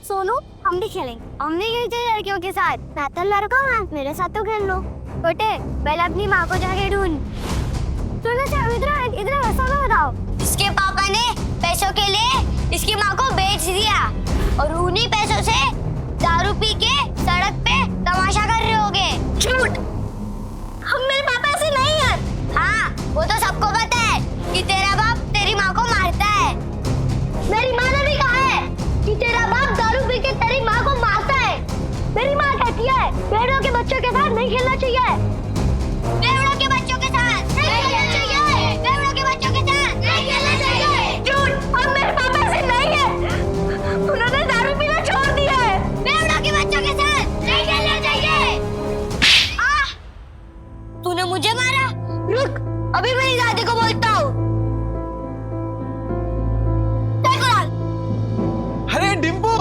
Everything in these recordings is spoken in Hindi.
सोनू हम भी खेलेंगे। हम नहीं खेलते लड़कियों के साथ। मैं तो लड़का हूँ, मेरे साथ तो खेल लो। बेटे पहले अपनी माँ को जाके ढूंढ। इधर ऐसा ना बताओ। इसके पापा ने पैसों के लिए इसकी माँ को बेच दिया और उन्हीं पैसों से दारू पी के सड़क पे तमाशा कर रहे होगे। झूठ। हम मेरे पापा ऐसे नहीं है। हाँ वो तो सबको पता है कि तेरा बाप तेरी माँ को मारता है। मेरी माँ ने भी कहा है कि तेरा बाप दारू पी के तेरी माँ को मारता है। मेरी माँ कहती है भेड़ों के बच्चों के साथ नहीं खेलना चाहिए। भेड़ों के बच्चों के साथ नहीं खेलना चाहिए। भेड़ों के बच्चों के साथ नहीं खेलना चाहिए। झूठ। अब मेरे पापा ऐसे नहीं है, उन्होंने दारू पीना छोड़ दिया है। भेड़ों के बच्चों के साथ नहीं खेलना चाहिए। तूने मुझे मारा। रुक, अभी मेरी दादी को बोलता हूँ। अरे डिम्पू,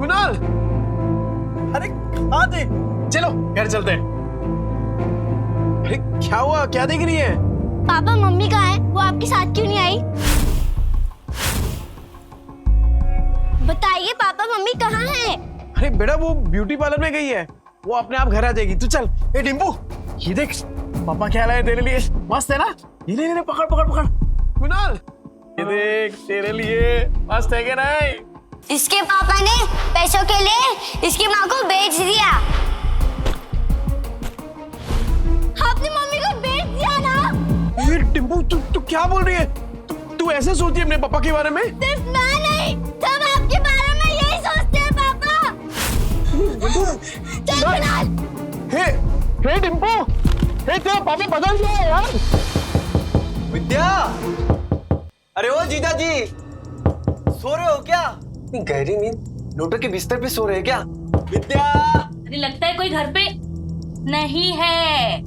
कुणाल, अरे कहाँ थे? चलो घर चलते हैं। अरे क्या हुआ, क्या देख रही है? पापा मम्मी कहाँ है? वो आपके साथ क्यों नहीं आई? बताइए पापा मम्मी कहाँ है? अरे बेटा वो ब्यूटी पार्लर में गई है, वो अपने आप घर आ जाएगी। तू चल। ए डिम्पू ये देख, पापा क्या लाए तेरे लिए, मस्त है ना? ये ले पकड़ पकड़ पकड़। कुणाल ये देख तेरे लिए, मस्त है क्या नहीं? इसके पापा ने पैसों के लिए इसकी माँ को बेच दिया। आपने मम्मी को बेच दिया ना? ये डिम्पू तू क्या बोल रही है? तू ऐसे सोचती है अपने पापा के बारे में? सिर्फ मैं नहीं, सब आपके बारे में यही सोचते हैं पापा। चल कुणाल। हे डिम्पू, हे तेरा पापा बदल गया है यार। विद्या, अरे ओ जीजा जी, सो रहे हो क्या? इतनी गहरी नींद, लोटो के बिस्तर पे सो रहे हैं क्या? विद्या, अरे लगता है कोई घर पे नहीं है।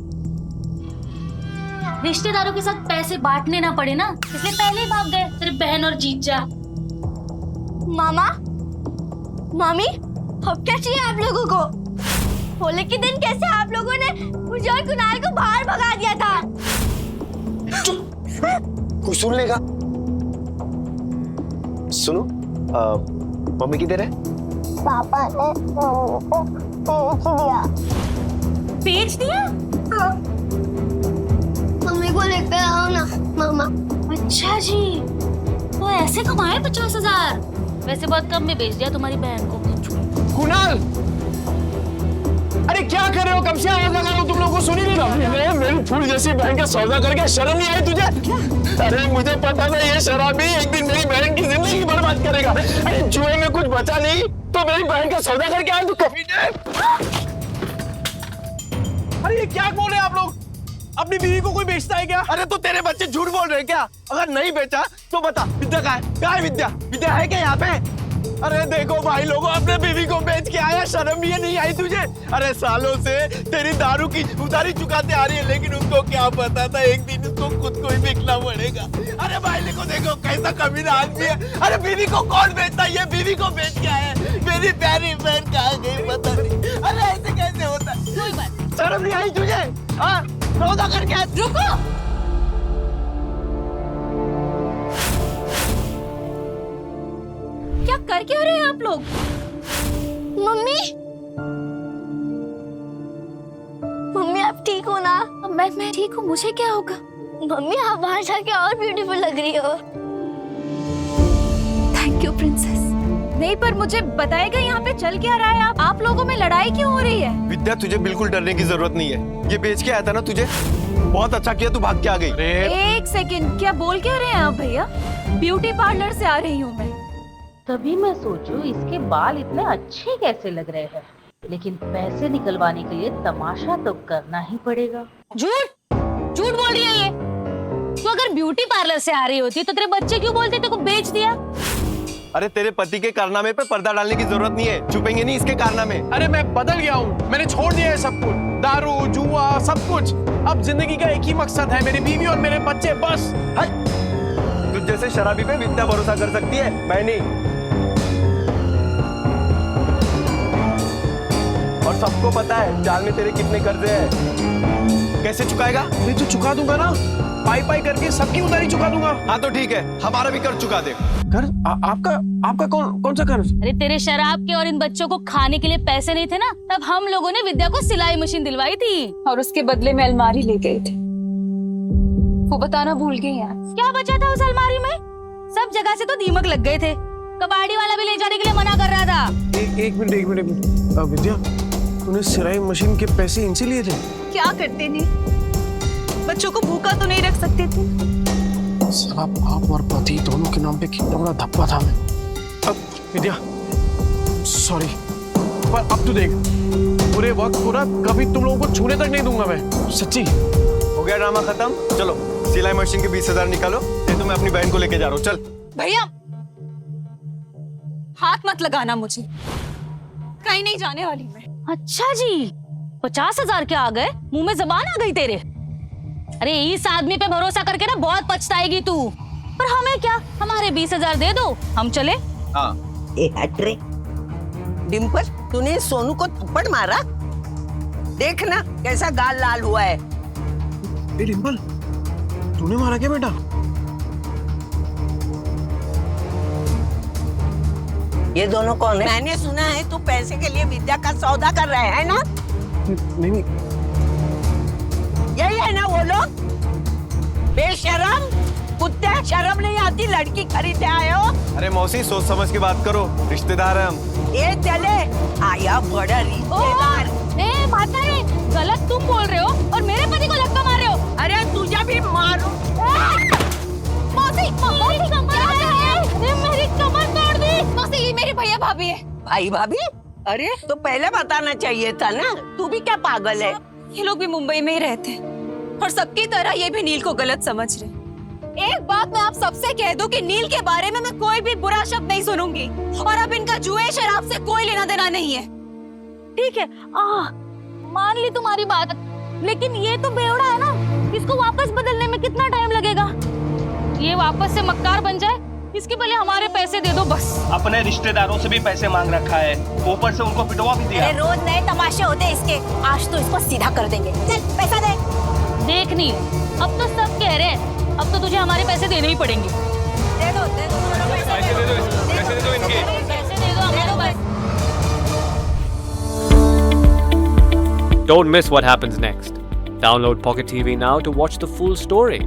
रिश्तेदारों के साथ पैसे बांटने ना पड़े ना, इसलिए पहले ही भाग गए तेरे बहन और जीजा। मामा, मामी, अब क्या चाहिए आप लोगों को? होली के दिन कैसे आप लोगों ने मुझे और कुणाल को बाहर भगा दिया था? कोई सुन लेगा। सुनो, मम्मी किधर है? पापा ने मम्मी को बेच दिया। बेच दिया? मम्मी को लेकर आओ ना मामा। अच्छा जी, तो ऐसे कमाए 50,000? वैसे बहुत कम में बेच दिया तुम्हारी बहन को। कुणाल, अरे क्या कर रहे हो? कब से आवाज लगा रहा हूं, तुम लोगों को सुनी नहीं रहा? मेरी फूल जैसी बहन का सौदा करके शर्म नहीं आई तुझे? अरे मुझे पता था ये शराबी एक दिन मेरी बहन की जिंदगी बर्बाद करेगा। अरे जुए में कुछ बचा नहीं तो मेरी बहन का सौदा करके आए तू कभी नहीं। अरे ये क्या बोल रहे हैं आप लोग? अपनी बीवी को कोई बेचता है क्या? अरे तो तेरे बच्चे झूठ बोल रहे हैं क्या? अगर नहीं बेचा तो बता, विद्या कहाँ है? कहाँ है विद्या? विद्या है क्या यहाँ पे? अरे देखो भाई लोगों, अपने बीवी को बेच के आया, शर्म ये नहीं आई तुझे? अरे सालों से तेरी दारू की उधारी चुकाते आ रही है, लेकिन उसको क्या पता था एक दिन उसको खुद को ही बेचना पड़ेगा। अरे भाई देखो कैसा कमीना आदमी है। अरे बीवी को कौन बेचता है? ये बीवी को बेच के आया। मेरी प्यारी बहन कहाँ गई पता नहीं। अरे ऐसे कैसे होता है? कोई बात, शर्म नहीं आई तुझे? हाँ सौदा करके रुको। क्या कर क्यों रहे हैं आप लोग? मम्मी आप ठीक हो ना? मैं ठीक हूँ, मुझे क्या होगा? मम्मी आप बाहर जाके और ब्यूटीफुल लग रही हो। Thank you princess. नहीं पर मुझे बताएगा यहाँ पे चल क्या रहा है? आप लोगों में लड़ाई क्यों हो रही है? विद्या तुझे बिल्कुल डरने की जरूरत नहीं है। ये बेच के आया था ना तुझे, बहुत अच्छा किया तू भाग के आ गई। एक सेकंड, क्या बोल क्या रहे हैं आप भैया? ब्यूटी पार्लर से आ रही हूँ मैं। तभी मैं सोचूं इसके बाल इतने अच्छे कैसे लग रहे हैं, लेकिन पैसे निकलवाने के लिए तमाशा तो करना ही पड़ेगा। झूठ झूठ बोल रही है ये। तो अगर ब्यूटी पार्लर से आ रही होती तो तेरे बच्चे क्यों बोलते तेरे को बेच दिया? अरे तेरे पति के कारनामे पे पर्दा डालने की जरूरत नहीं है, छुपेंगे नहीं इसके कारनामे। अरे मैं बदल गया हूँ, मैंने छोड़ दिया है सब कुछ, दारू जुआ सब कुछ। अब जिंदगी का एक ही मकसद है, मेरी बीवी और मेरे बच्चे, बस। तुझ जैसे शराबी पे विद्या भरोसा कर सकती है, मैं नहीं। और सबको पता है जाल में तेरे कितने कर्जे हैं। कैसे चुकाएगा? अरे तो चुका दूंगा ना, पाई पाई करके सबकी उधारी चुका दूंगा। हाँ तो ठीक है, हमारा भी कर्ज चुका दे। कर आपका कौन सा कर्ज? अरे तेरे शराब के और इन बच्चों को खाने के लिए पैसे नहीं थे ना, तब हम लोगों ने विद्या को सिलाई मशीन दिलवाई थी और उसके बदले में अलमारी ले गए थे, वो बताना भूल गई यार। क्या बचा था उस अलमारी में? सब जगह से तो दीमक लग गए थे, कबाड़ी वाला भी ले जाने के लिए मना कर रहा था। एक मिनट विद्या, तूने सिलाई मशीन के पैसे इनसे लिए थे? क्या करते नहीं, बच्चों को भूखा तो नहीं रख सकते थे। साला बाप और पति दोनों के नाम पे कितना बड़ा धब्बा था मैं। अब विद्या सॉरी, पर अब तो देख, पूरे वक्त पूरा कभी तुम लोगों को छूने तक नहीं दूंगा मैं, सच्ची। हो गया ड्रामा खत्म, चलो सिलाई मशीन के 20,000 निकालो, नहीं तो मैं अपनी बहन को लेके जा रहा हूँ। चल भैया हाथ मत लगाना मुझे, कहीं नहीं जाने वाली मैं। अच्छा जी, 50,000 क्या आ गए? मुंह में जबान आ गई तेरे। अरे इस आदमी पे भरोसा करके ना बहुत पछताएगी तू। पर हमें क्या, हमारे 20,000 दे दो, हम चले। हाँ ए हट रे। डिम्पल, तूने सोनू को थप्पड़ मारा? देखना कैसा गाल लाल हुआ है। ए डिम्पल, तूने मारा क्या बेटा? ये दोनों कौन है? मैंने सुना है तू पैसे के लिए विद्या का सौदा कर रहे है ना? नहीं। यही है ना वो लोग? बेशरम कुत्ते, शर्म नहीं आती, लड़की खरीदे आए हो? अरे मौसी सोच समझ के बात करो, रिश्तेदार हैं हम। ये चले आया बड़ा रिश्तेदार। ए माता रे, गलत तुम बोल रहे हो और मेरे पति को धक्का मार रहे हो। अरे तुझे भी मारो। मौसी, मेरी कमर तोड़ दी। मौसी, ये मेरे भैया भाभी है। भाई भाभी? अरे तो पहले बताना चाहिए था ना, तू भी क्या पागल है? ये लोग भी मुंबई में ही रहते हैं और सबकी तरह ये भी नील को गलत समझ रहे। एक बात मैं आप सबसे कह दूं कि नील के बारे में मैं कोई भी बुरा शब्द नहीं सुनूंगी और अब इनका जुए शराब से कोई लेना देना नहीं है। ठीक है, मान ली तुम्हारी बात, लेकिन ये तो बेवड़ा है ना, इसको वापस बदलने में कितना टाइम लगेगा? ये वापस से मक्कार बन जाए, इसके पहले हमारे पैसे दे दो बस। अपने रिश्तेदारों से भी पैसे मांग रखा है, ऊपर से उनको पिटवा भी दिया। रोज नए तमाशे होते हैं इसके, आज तो इसको सीधा कर देंगे। चल पैसा दे। देख नी, अब तो सब कह रहे हैं, अब तो तुझे हमारे पैसे देने ही पड़ेंगे। दे दो पैसे दे दो इनके। पैसे दे दो हमारे बस। Don't miss what happens next. Download Pocket TV now to watch the full story.